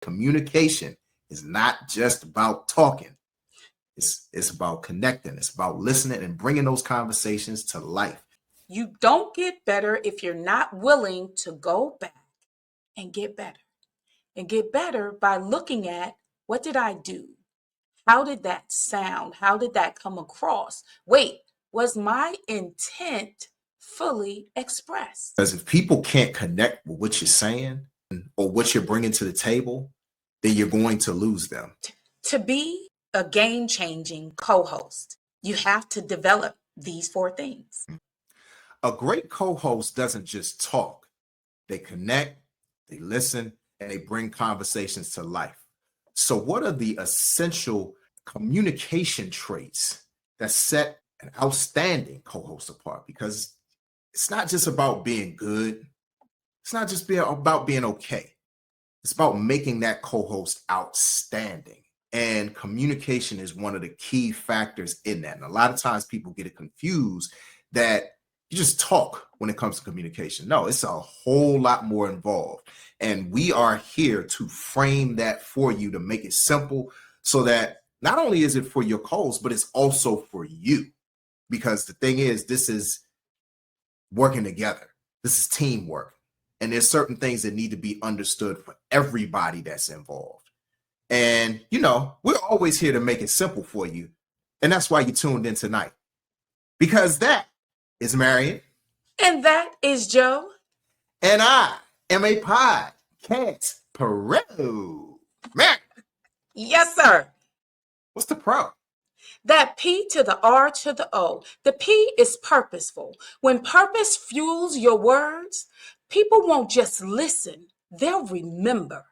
Communication is not just about talking. It's about connecting. It's about listening and bringing those conversations to life. You don't get better if you're not willing to go back and get better. And get better by looking at, what did I do? How did that sound? How did that come across? Wait, was my intent fully expressed? Because if people can't connect with what you're saying or what you're bringing to the table, then you're going to lose them. To be a game-changing co-host, you have to develop these 4 things. A great co-host doesn't just talk. They connect, they listen, and they bring conversations to life. So what are the essential communication traits that set an outstanding co-host apart? Because it's not just about being good. It's not just about being okay. It's about making that co-host outstanding. And communication is one of the key factors in that. And a lot of times people get it confused that you just talk when it comes to communication. No, it's a whole lot more involved. And we are here to frame that for you, to make it simple, so that not only is it for your co-host, but it's also for you. Because the thing is, this is working together. This is teamwork. And there's certain things that need to be understood for everybody that's involved. And, we're always here to make it simple for you. And that's why you tuned in tonight. Because that is Marion. And that is Joe. And I am a podcast pro. Marion. Yes, sir. What's the pro? That P to the R to the O. The P is purposeful. When purpose fuels your words, people won't just listen, they'll remember.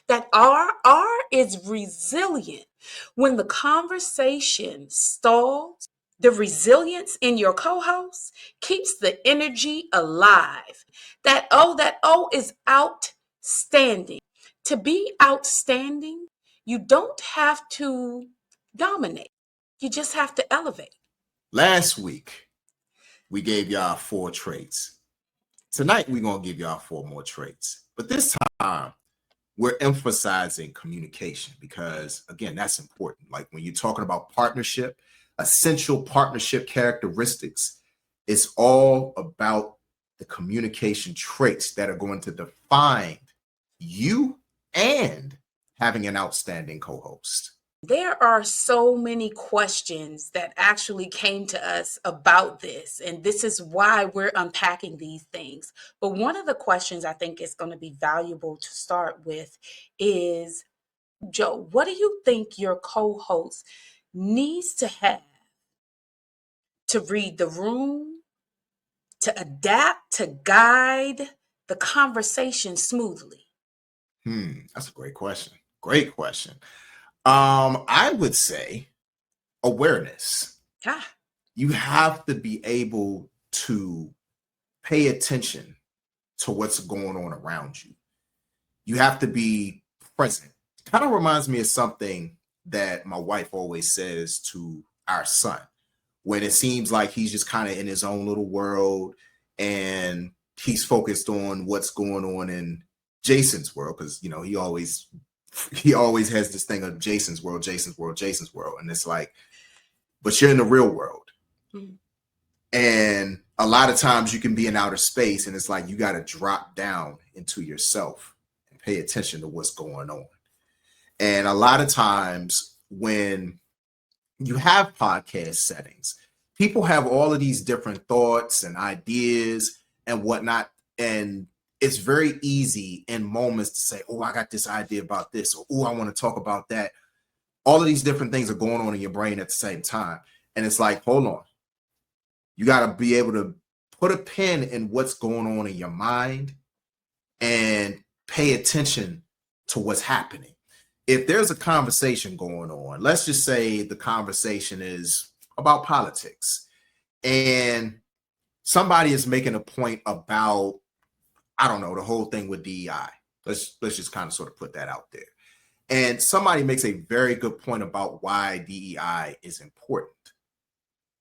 That R is resilient. When the conversation stalls, the resilience in your co-host keeps the energy alive. That O is outstanding. To be outstanding, you don't have to dominate. You just have to elevate. Last week, we gave y'all 4 traits. Tonight, we're going to give y'all 4 more traits. But this time, we're emphasizing communication because, again, that's important. Like when you're talking about partnership, essential partnership characteristics, it's all about the communication traits that are going to define you and having an outstanding co-host. There are so many questions that actually came to us about this, and this is why we're unpacking these things. But one of the questions I think is going to be valuable to start with is, Joe, what do you think your co-host needs to have to read the room, to adapt, to guide the conversation smoothly? That's a great question. Great question. I would say awareness. You have to be able to pay attention to what's going on around you. You have to be present. Kind of reminds me of something that my wife always says to our son when it seems like he's just kind of in his own little world and he's focused on what's going on in Jason's world, because he always has this thing of Jason's world, and it's like, but you're in the real world. Mm-hmm. And a lot of times you can be in outer space, and it's like you got to drop down into yourself and pay attention to what's going on. And a lot of times when you have podcast settings, people have all of these different thoughts and ideas and whatnot, and it's very easy in moments to say, oh, I got this idea about this, or oh, I want to talk about that. All of these different things are going on in your brain at the same time. And it's like, hold on. You got to be able to put a pin in what's going on in your mind and pay attention to what's happening. If there's a conversation going on, let's just say the conversation is about politics, and somebody is making a point about, I don't know, the whole thing with DEI. Let's just kind of sort of put that out there. And somebody makes a very good point about why DEI is important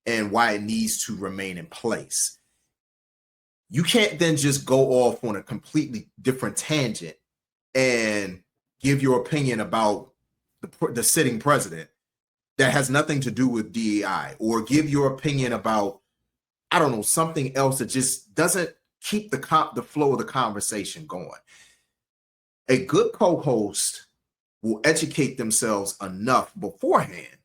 and why it needs to remain in place. You can't then just go off on a completely different tangent and give your opinion about the sitting president that has nothing to do with DEI, or give your opinion about, I don't know, something else that just doesn't keep the flow of the conversation going. A good co-host will educate themselves enough beforehand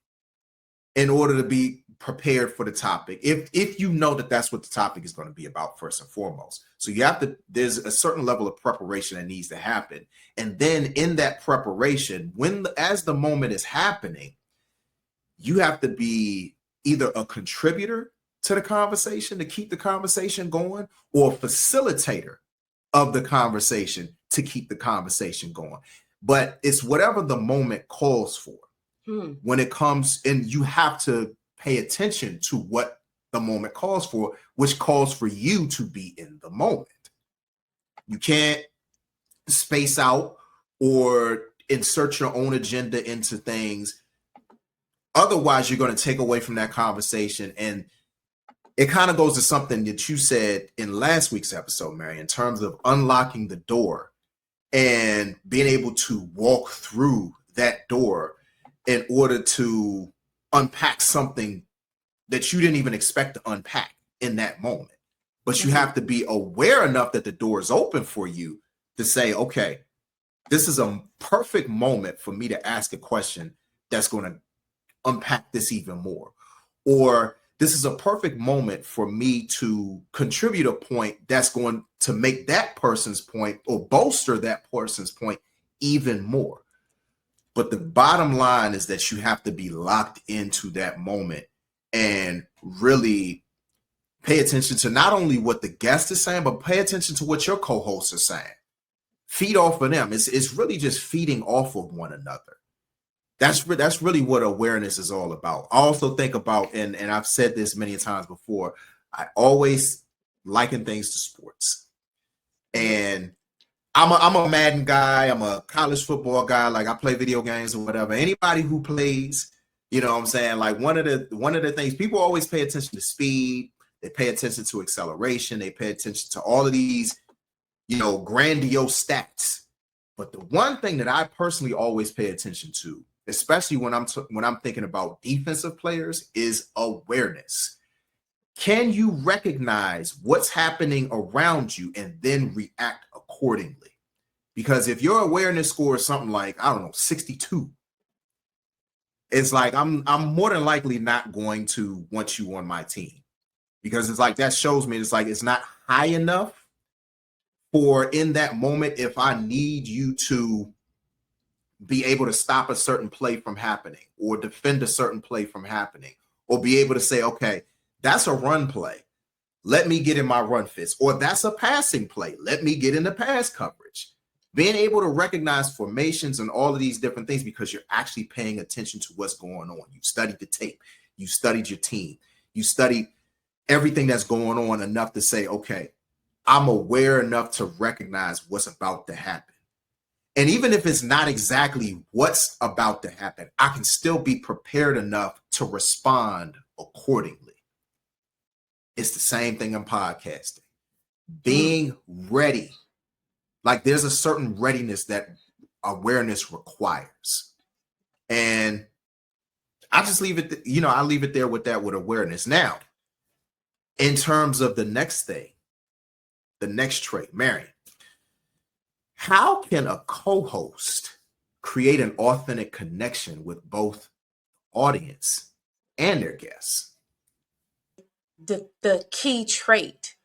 in order to be prepared for the topic, if you know that that's what the topic is going to be about first and foremost. So you have to, there's a certain level of preparation that needs to happen. And then in that preparation, as the moment is happening, you have to be either a contributor to the conversation to keep the conversation going, or a facilitator of the conversation to keep the conversation going. But it's whatever the moment calls for. When it comes, and you have to pay attention to what the moment calls for, which calls for you to be in the moment. You can't space out or insert your own agenda into things. Otherwise, you're going to take away from that conversation. And it kind of goes to something that you said in last week's episode, Mary, in terms of unlocking the door and being able to walk through that door in order to unpack something that you didn't even expect to unpack in that moment. But you have to be aware enough that the door is open for you to say, okay, this is a perfect moment for me to ask a question that's going to unpack this even more. Or this is a perfect moment for me to contribute a point that's going to make that person's point or bolster that person's point even more. But the bottom line is that you have to be locked into that moment and really pay attention to not only what the guest is saying, but pay attention to what your co-hosts are saying. Feed off of them. It's really just feeding off of one another. That's really what awareness is all about. I also think about, and I've said this many times before, I always liken things to sports. And I'm a Madden guy. I'm a college football guy. Like, I play video games or whatever. Anybody who plays, you know what I'm saying? Like, one of the things, people always pay attention to speed. They pay attention to acceleration. They pay attention to all of these, grandiose stats. But the one thing that I personally always pay attention to, especially when I'm thinking about defensive players, is awareness. Can you recognize what's happening around you and then react accordingly? Because if your awareness score is something like, I don't know, 62, it's like I'm more than likely not going to want you on my team, because it's like that shows me it's like it's not high enough for in that moment if I need you to be able to stop a certain play from happening or defend a certain play from happening, or be able to say, okay, that's a run play. Let me get in my run fist. Or that's a passing play. Let me get in the pass coverage. Being able to recognize formations and all of these different things because you're actually paying attention to what's going on. You studied the tape. You studied your team. You studied everything that's going on enough to say, okay, I'm aware enough to recognize what's about to happen. And even if it's not exactly what's about to happen, I can still be prepared enough to respond accordingly. It's the same thing in podcasting. Being ready. Like, there's a certain readiness that awareness requires. And I just leave it, I leave it there with awareness. Now, in terms of the next thing, the next trait, Marion, how can a co-host create an authentic connection with both audience and their guests? The key trait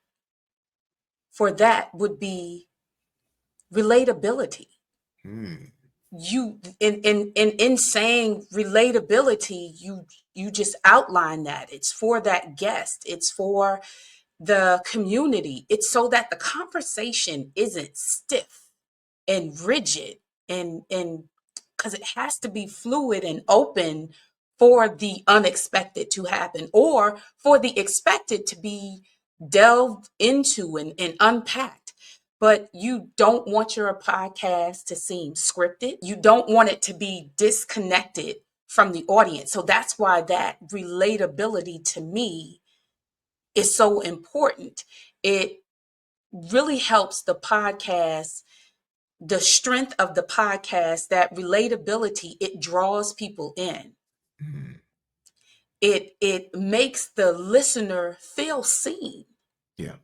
for that would be relatability. You in saying relatability, you just outline that it's for that guest, it's for the community. It's so that the conversation isn't stiff and rigid, and because it has to be fluid and open for the unexpected to happen, or for the expected to be delved into and unpacked. But you don't want your podcast to seem scripted. You don't want it to be disconnected from the audience. So that's why that relatability to me is so important. It really helps the podcast the strength of the podcast, that relatability, it draws people in. Mm. It makes the listener feel seen, Yeah.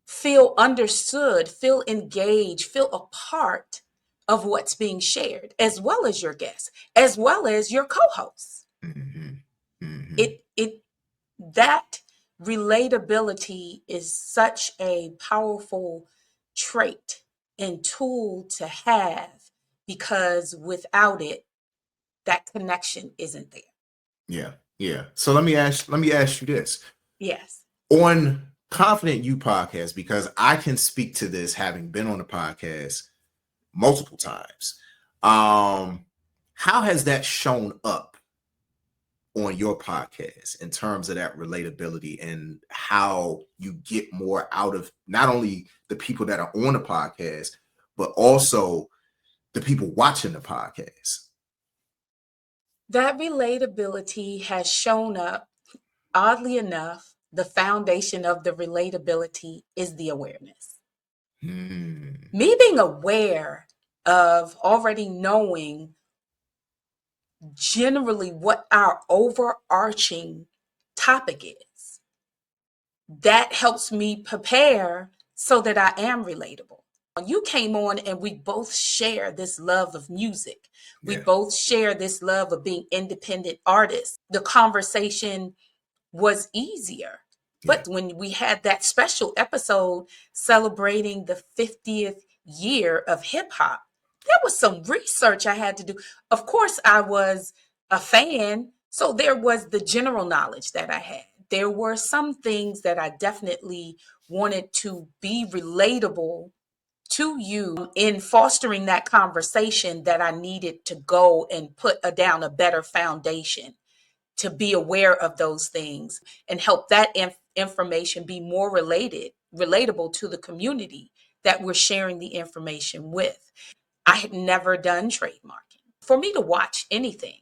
feel understood, feel engaged, feel a part of what's being shared, as well as your guests, as well as your co-hosts. Mm-hmm. Mm-hmm. It that relatability is such a powerful trait and tool to have, because without it, that connection isn't there. Yeah. Yeah. So let me ask you this. Yes. On Confident You podcast, because I can speak to this having been on the podcast multiple times. How has that shown up on your podcast in terms of that relatability and how you get more out of not only the people that are on the podcast, but also the people watching the podcast? That relatability has shown up, oddly enough. The foundation of the relatability is the awareness. Hmm. Me being aware of already knowing generally what our overarching topic is, that helps me prepare so that I am relatable. You came on and we both share this love of music. We Yeah. both share this love of being independent artists. The conversation was easier. But when we had that special episode celebrating the 50th year of hip hop, there was some research I had to do. Of course, I was a fan, so there was the general knowledge that I had. There were some things that I definitely wanted to be relatable to you in fostering that conversation, that I needed to go and put down a better foundation to be aware of those things and help that information be more relatable to the community that we're sharing the information with. I had never done trademarking. For me to watch anything,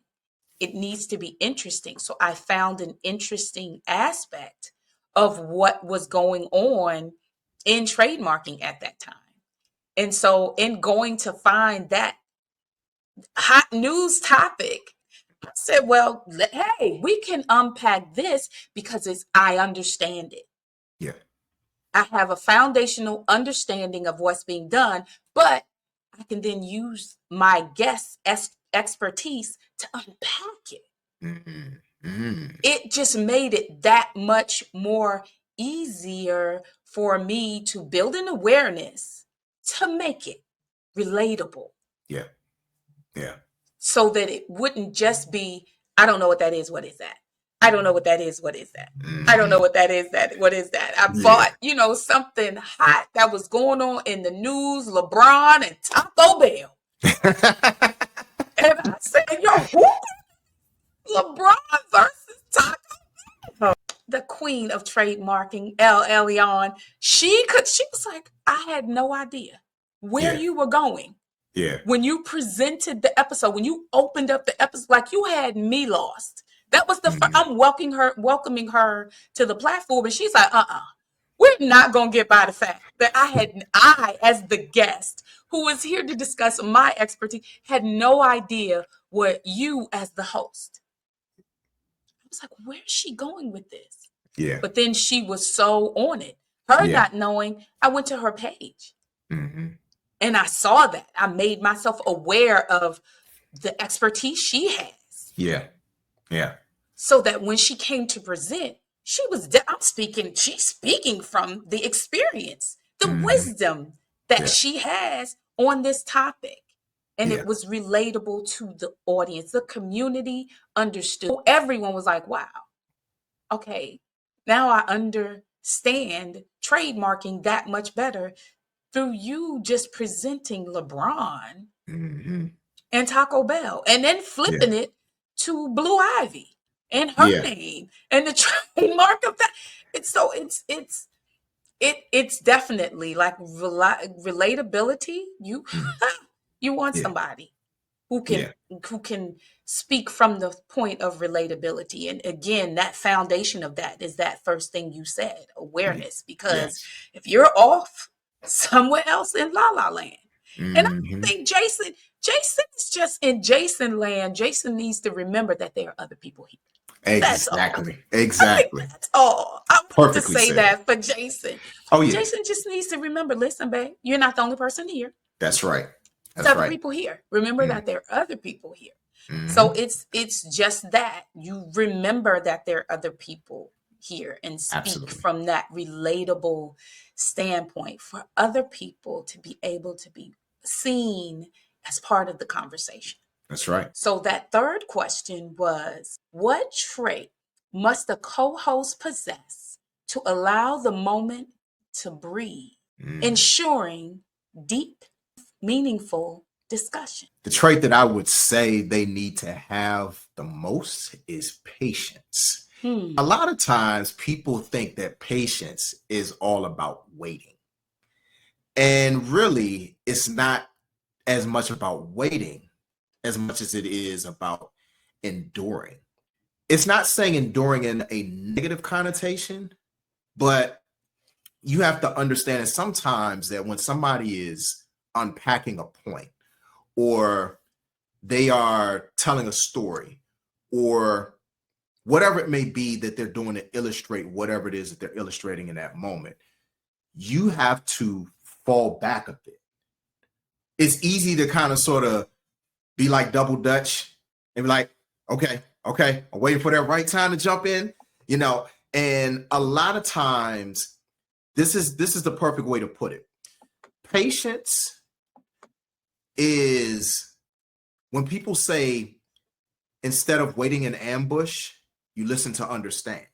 it needs to be interesting. So I found an interesting aspect of what was going on in trademarking at that time. And so in going to find that hot news topic, I said, well, hey, we can unpack this because I understand it. Yeah. I have a foundational understanding of what's being done, but I can then use my guest expertise to unpack it. Mm-hmm. Mm-hmm. It just made it that much more easier for me to build an awareness to make it relatable. Yeah. Yeah. So that it wouldn't just be, I don't know what that is. What is that? I don't know what that is. What is that? I don't know what that is. What is that? I bought, something hot that was going on in the news, LeBron and Taco Bell. And I said, yo, who? LeBron versus Taco Bell. The queen of trademarking, El Elyon, she was like, I had no idea where you were going. Yeah. When you presented the episode, when you opened up the episode, like you had me lost. That was the first, I'm welcoming her to the platform, and she's like, we're not gonna get by the fact that I, as the guest who was here to discuss my expertise, had no idea what you as the host. I was like, where's she going with this? Yeah. But then she was so on it. Her not knowing, I went to her page. Mm-hmm. And I saw that. I made myself aware of the expertise she has. Yeah. Yeah. So that when she came to present, she's speaking from the experience, the wisdom that she has on this topic. And it was relatable to the audience. The community understood. Everyone was like, wow, okay, now I understand trademarking that much better through you just presenting LeBron and Taco Bell and then flipping it to Blue Ivy and her name and the trademark of that. It's definitely like relatability. You want somebody who can speak from the point of relatability. And again, that foundation of that is that first thing you said, awareness. Because if you're off somewhere else in La La Land, And I think Jason is just in Jason land. Jason needs to remember that there are other people here. Exactly. Exactly. That's all. I want to say said. that for Jason. Oh, yeah. Jason just needs to remember, listen, babe, you're not the only person here. That's right. That's There's other right. people here. Remember that there are other people here. So it's just that you remember that there are other people here and speak from that relatable standpoint for other people to be able to be seen as part of the conversation. That's right. So that third question was, what trait must the co-host possess to allow the moment to breathe, ensuring deep, meaningful discussion? The trait that I would say they need to have the most is patience. A lot of times people think that patience is all about waiting. And really, it's not as much about waiting as much as it is about enduring. It's not saying enduring in a negative connotation, but you have to understand that sometimes that when somebody is unpacking a point, or they are telling a story, or whatever it may be that they're doing to illustrate whatever it is that they're illustrating in that moment, you have to fall back a bit. It's easy to kind of sort of be like double Dutch and be like, okay, I'm waiting for that right time to jump in, and a lot of times this is the perfect way to put it. Patience is when people say, instead of waiting in ambush, you listen to understand.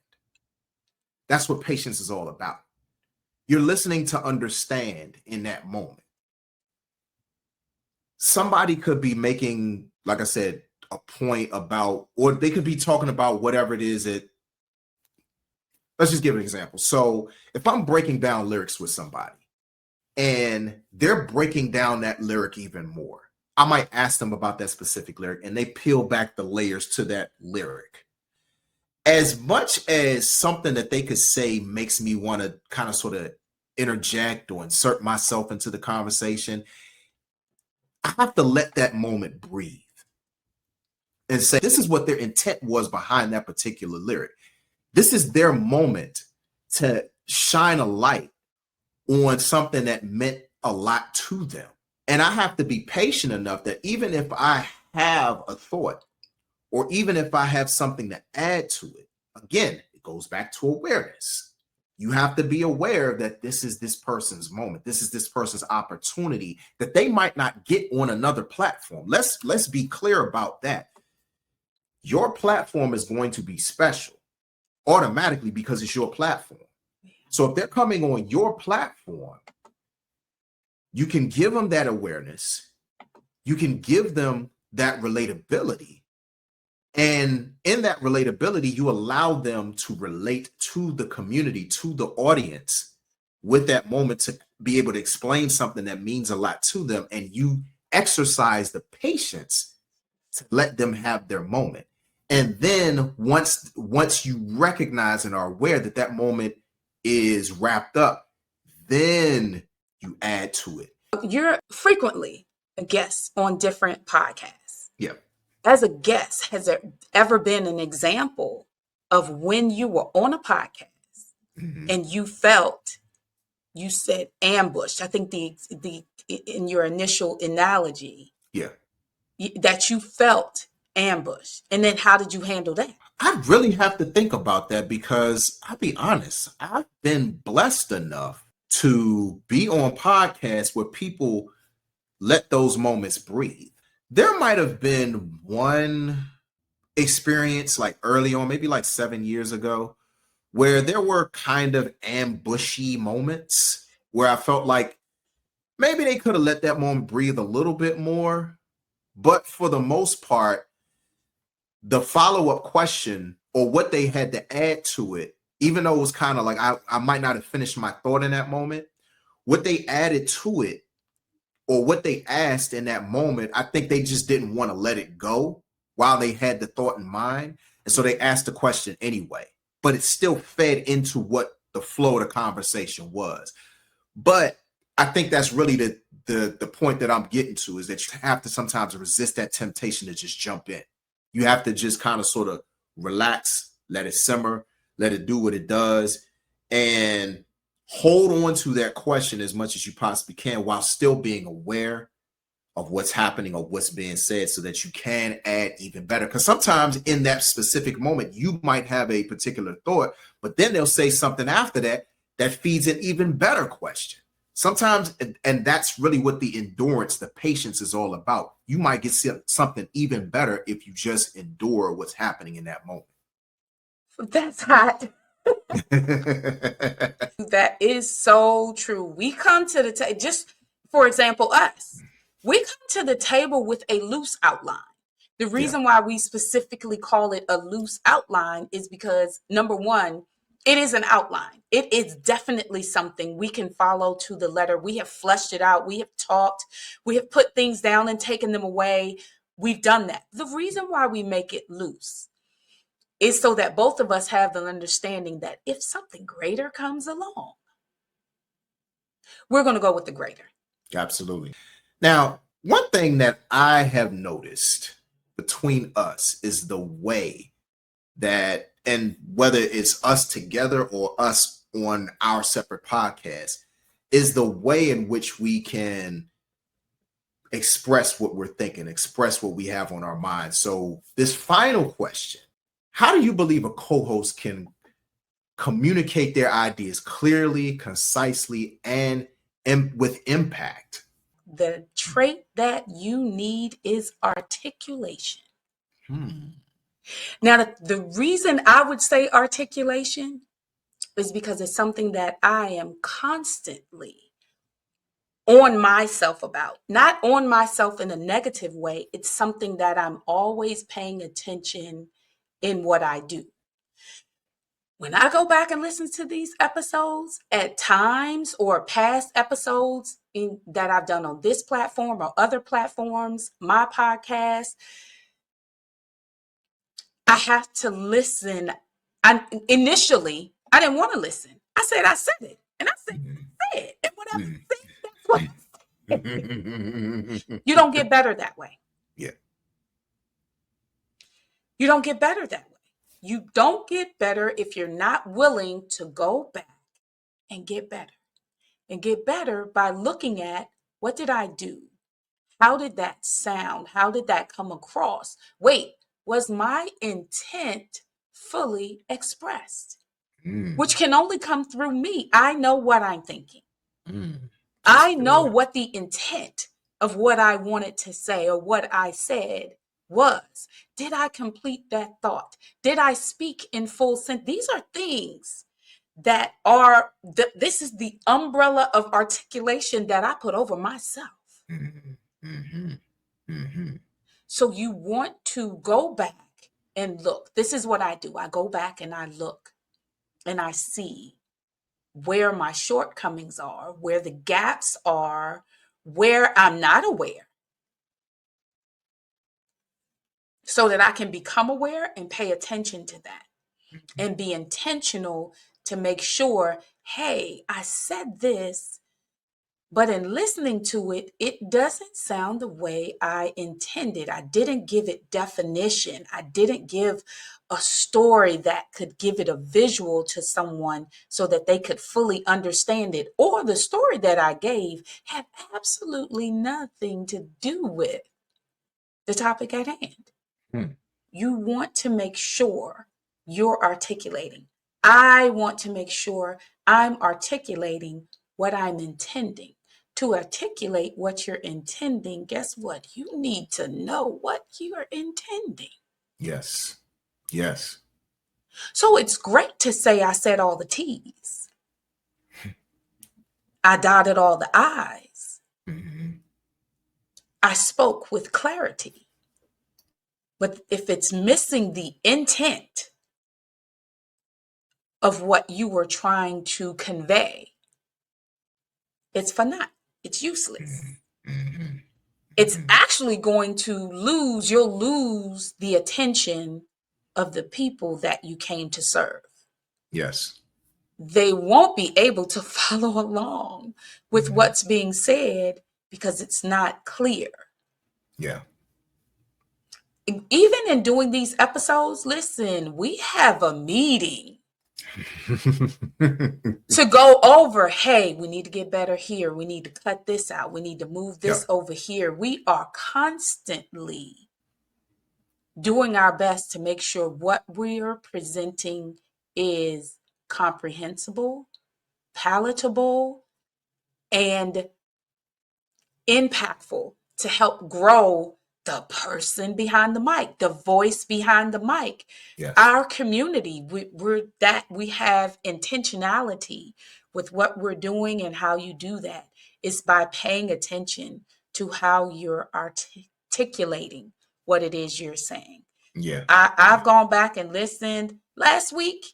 That's what patience is all about. You're listening to understand in that moment. Somebody could be making, like I said, a point about, or they could be talking about whatever it is that, let's just give an example. So if I'm breaking down lyrics with somebody and they're breaking down that lyric even more, I might ask them about that specific lyric and they peel back the layers to that lyric. As much as something that they could say makes me want to kind of sort of interject or insert myself into the conversation, I have to let that moment breathe and say, this is what their intent was behind that particular lyric. This is their moment to shine a light on something that meant a lot to them. And I have to be patient enough that even if I have a thought, or even if I have something to add to it, again, it goes back to awareness. You have to be aware that this is this person's moment. This is this person's opportunity that they might not get on another platform. Let's be clear about that. Your platform is going to be special automatically because it's your platform. So if they're coming on your platform, you can give them that awareness. You can give them that relatability. And in that relatability, you allow them to relate to the community, to the audience with that moment, to be able to explain something that means a lot to them. And you exercise the patience to let them have their moment. And then once you recognize and are aware that that moment is wrapped up, then you add to it. You're frequently a guest on different podcasts. Yeah. As a guest, has there ever been an example of when you were on a podcast and you felt, you said ambushed? I think the in your initial analogy, that you felt ambushed, and then how did you handle that? I really have to think about that because I'll be honest, I've been blessed enough to be on podcasts where people let those moments breathe. There might have been one experience like early on, maybe like 7 years ago, where there were kind of ambushy moments where I felt like maybe they could have let that moment breathe a little bit more. But for the most part, the follow-up question or what they had to add to it, even though it was kind of like I might not have finished my thought in that moment, what they added to it or what they asked in that moment, I think they just didn't want to let it go while they had the thought in mind. And so they asked the question anyway, but it still fed into what the flow of the conversation was. But I think that's really the point that I'm getting to is that you have to sometimes resist that temptation to just jump in. You have to just kind of sort of relax, let it simmer, let it do what it does, and hold on to that question as much as you possibly can while still being aware of what's happening or what's being said so that you can add even better. Because sometimes in that specific moment, you might have a particular thought, but then they'll say something after that that feeds an even better question. Sometimes, and that's really what the endurance, the patience is all about. You might get something even better if you just endure what's happening in that moment. That's hot. That is so true. We come to the table, just for example, us, we come to the table with a loose outline. The reason why we specifically call it a loose outline is because, number one, it is an outline. It is definitely something we can follow to the letter. We have fleshed it out. We have talked. We have put things down and taken them away. We've done that. The reason why we make it loose is so that both of us have the understanding that if something greater comes along, we're going to go with the greater. Absolutely. Now, one thing that I have noticed between us is the way that, and whether it's us together or us on our separate podcasts, is the way in which we can express what we're thinking, express what we have on our minds. So this final question, how do you believe a co-host can communicate their ideas clearly, concisely, and with impact? The trait that you need is articulation. Now, the reason I would say articulation is because it's something that I am constantly on myself about, not on myself in a negative way. It's something that I'm always paying attention in what I do. When I go back and listen to these episodes at times, or past episodes that I've done on this platform or other platforms, my podcast, I have to listen. Initially, I didn't want to listen. I said it. And I said it. And whatever I said, that's what I said. You don't get better that way. Yeah. You don't get better that way. You don't get better if you're not willing to go back and get better. And get better by looking at, what did I do? How did that sound? How did that come across? Wait, was my intent fully expressed? Which can only come through me. I know what I'm thinking. I know what the intent of what I wanted to say or what I said was. Did I complete that thought? Did I speak in full sense? These are things that are, this is the umbrella of articulation that I put over myself. So you want to go back and look. This is what I do. I go back and I look and I see where my shortcomings are, where the gaps are, where I'm not aware, so that I can become aware and pay attention to that and be intentional to make sure, hey, I said this, but in listening to it, it doesn't sound the way I intended. I didn't give it definition. I didn't give a story that could give it a visual to someone so that they could fully understand it. Or the story that I gave had absolutely nothing to do with the topic at hand. You want to make sure you're articulating. I want to make sure I'm articulating what I'm intending. To articulate what you're intending, guess what? You need to know what you're intending. Yes. Yes. So it's great to say I said all the T's. I dotted all the I's. I spoke with clarity. But if it's missing the intent of what you were trying to convey, it's for naught. It's useless. It's actually going to you'll lose the attention of the people that you came to serve. Yes. They won't be able to follow along with what's being said because it's not clear. Yeah. Even in doing these episodes, listen, we have a meeting to go over, hey, we need to get better here. We need to cut this out. We need to move this over here. We are constantly doing our best to make sure what we're presenting is comprehensible, palatable, and impactful to help grow the person behind the mic, the voice behind the mic. Yes. Our community, we have intentionality with what we're doing, and how you do that is by paying attention to how you're articulating what it is you're saying. Yeah. I've gone back and listened. Last week,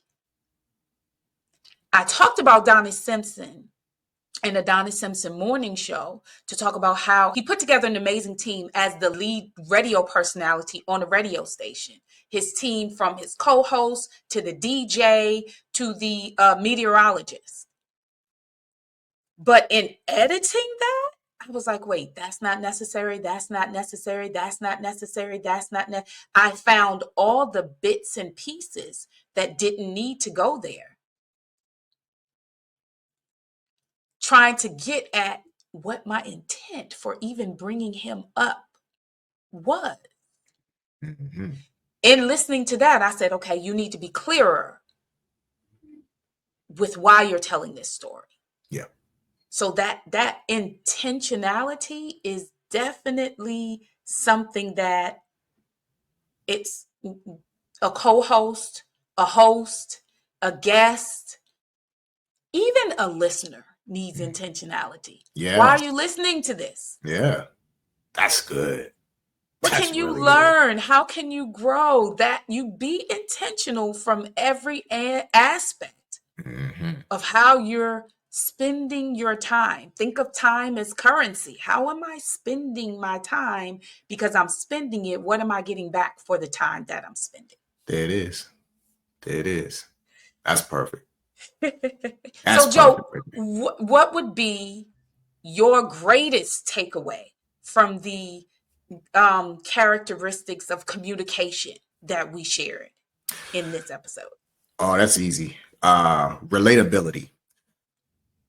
I talked about Donnie Simpson in the Donnie Simpson morning show to talk about how he put together an amazing team as the lead radio personality on a radio station. His team, from his co-host to the DJ to the meteorologist. But in editing that, I was like, wait, that's not necessary. That's not necessary. That's not necessary. That's not I found all the bits and pieces that didn't need to go there, trying to get at what my intent for even bringing him up was. Mm-hmm. In listening to that, I said, okay, you need to be clearer with why you're telling this story. Yeah. So that intentionality is definitely something that it's a co-host, a host, a guest, even a listener needs intentionality. Yeah. Why are you listening to this? Yeah. That's good. What can you learn? How can you grow? That you be intentional from every aspect of how you're spending your time. Think of time as currency. How am I spending my time? Because I'm spending it, what am I getting back for the time that I'm spending? There it is. There it is. That's perfect. So, Joe, what would be your greatest takeaway from the characteristics of communication that we shared in this episode? Oh, that's easy. Relatability.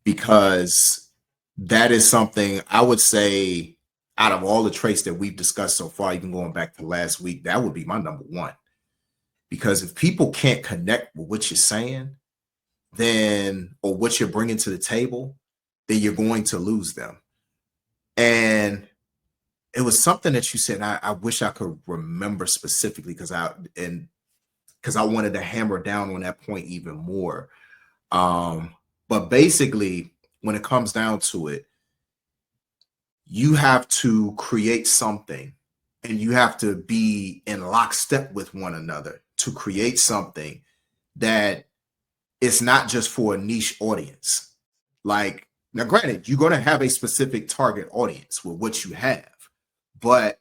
Because that is something I would say, out of all the traits that we've discussed so far, even going back to last week, that would be my number one. Because if people can't connect with what you're saying, then, or what you're bringing to the table, then you're going to lose them. And it was something that you said, I wish I could remember specifically, because I wanted to hammer down on that point even more. But basically, when it comes down to it, you have to create something, and you have to be in lockstep with one another to create something that is not just for a niche audience. Like, now granted, you're going to have a specific target audience with what you have, but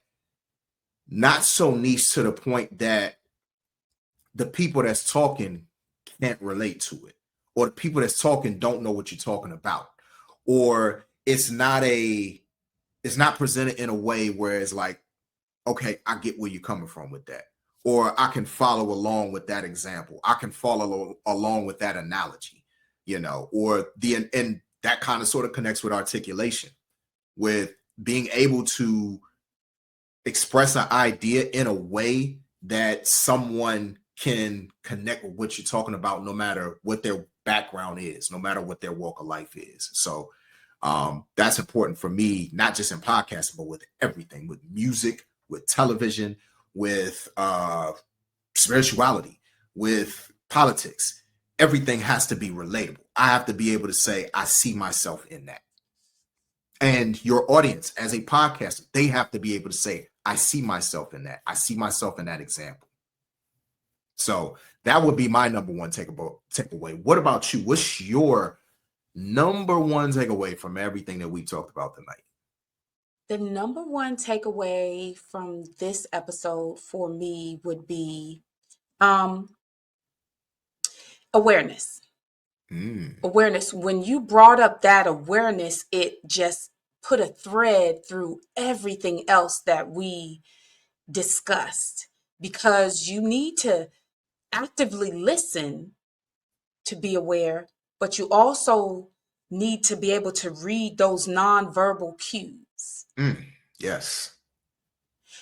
not so niche to the point that the people that's talking can't relate to it, or the people that's talking don't know what you're talking about, or it's not presented in a way where it's like, okay, I get where you're coming from with that, or I can follow along with that example, I can follow along with that analogy, or and that kind of sort of connects with articulation, with being able to express an idea in a way that someone can connect with what you're talking about, no matter what their background is, no matter what their walk of life is. So that's important for me, not just in podcasting, but with everything, with music, with television, with spirituality, with politics. Everything has to be relatable. I have to be able to say, I see myself in that. And your audience, as a podcaster, they have to be able to say, I see myself in that. I see myself in that example. So that would be my number one takeaway. What about you? What's your number one takeaway from everything that we talked about tonight? The number one takeaway from this episode for me would be awareness. Awareness. When you brought up that awareness, it just put a thread through everything else that we discussed, because you need to actively listen to be aware, but you also need to be able to read those nonverbal cues. Yes.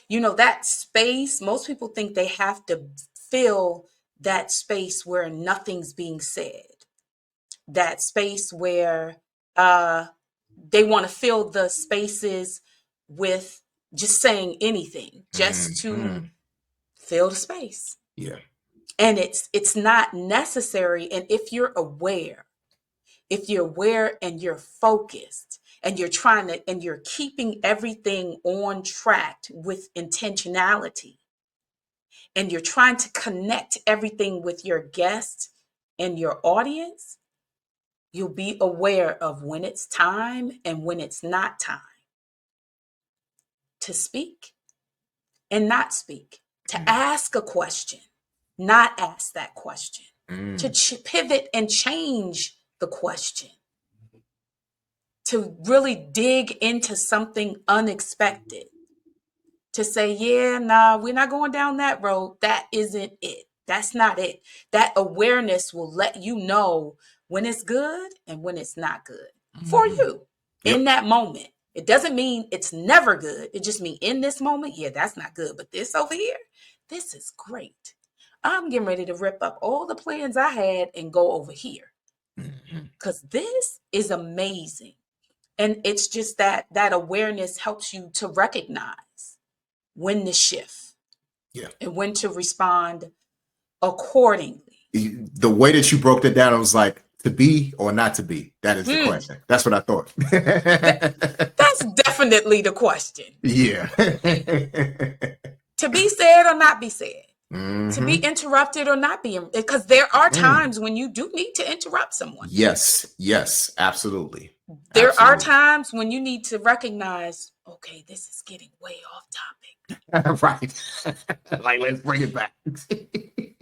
You know, that space, most people think they have to fill that space where nothing's being said. That space where they want to fill the spaces with just saying anything, just to fill the space. Yeah. And it's not necessary. And if you're aware and you're focused and you're trying to, and you're keeping everything on track with intentionality, and you're trying to connect everything with your guest and your audience, you'll be aware of when it's time and when it's not time to speak and not speak, to ask a question, not ask that question, to pivot and change the question, to really dig into something unexpected, to say, yeah, nah, we're not going down that road. That isn't it. That's not it. That awareness will let you know when it's good and when it's not good for you in that moment. It doesn't mean it's never good. It just means in this moment, yeah, that's not good. But this over here, this is great. I'm getting ready to rip up all the plans I had and go over here, because this is amazing. And it's just that awareness helps you to recognize when to shift, and when to respond accordingly. The way that you broke that down, I was like, to be or not to be? That is the question. That's what I thought. That's definitely the question. Yeah. To be said or not be said. To be interrupted or not be, because there are times when you do need to interrupt someone. Yes, absolutely. There are times when you need to recognize, okay, this is getting way off topic. Right. Like, let's bring it back.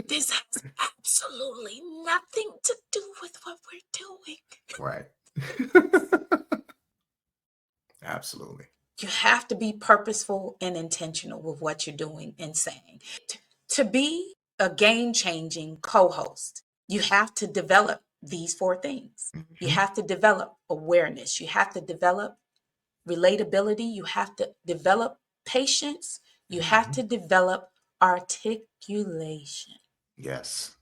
This has absolutely nothing to do with what we're doing. Right. Absolutely. You have to be purposeful and intentional with what you're doing and saying. To be a game-changing co-host, you have to develop these 4 things. You have to develop awareness. You have to develop relatability. You have to develop patience. You have to develop articulation. Yes.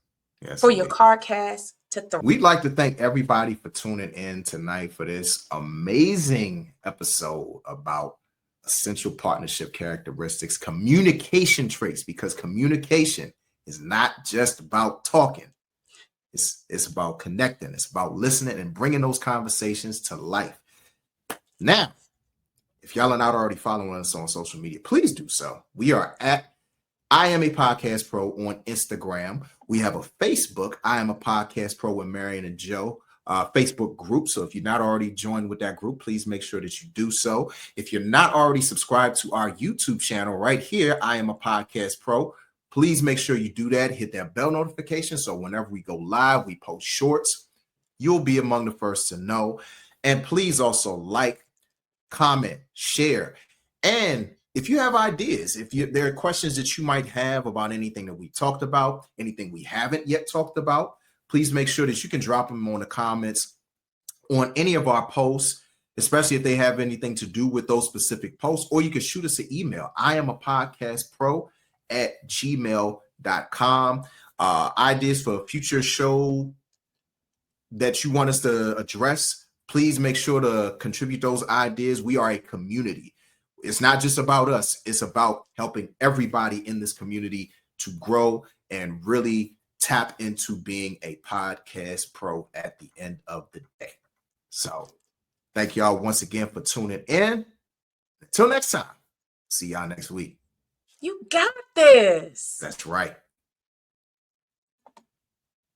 For your CarCast to thrive. We'd like to thank everybody for tuning in tonight for this amazing episode about essential partnership characteristics, communication traits, because communication is not just about talking. It's about connecting. It's about listening and bringing those conversations to life. Now, if y'all are not already following us on social media, please do so. We are at I Am a Podcast Pro on Instagram. We have a Facebook, I Am a Podcast Pro with Marion and Joe, Facebook group. So if you're not already joined with that group, please make sure that you do so. If you're not already subscribed to our YouTube channel right here, I Am a Podcast Pro, please make sure you do that. Hit that bell notification so whenever we go live, we post shorts, you'll be among the first to know. And please also like, comment, share. And if you have ideas, there are questions that you might have about anything that we talked about, anything we haven't yet talked about, please make sure that you can drop them on the comments on any of our posts, especially if they have anything to do with those specific posts, or you can shoot us an email. iamapodcastpro@gmail.com. Ideas for a future show that you want us to address, please make sure to contribute those ideas. We are a community. It's not just about us. It's about helping everybody in this community to grow and really tap into being a podcast pro at the end of the day. So thank y'all once again for tuning in. Until next time, see y'all next week. You got this. That's right.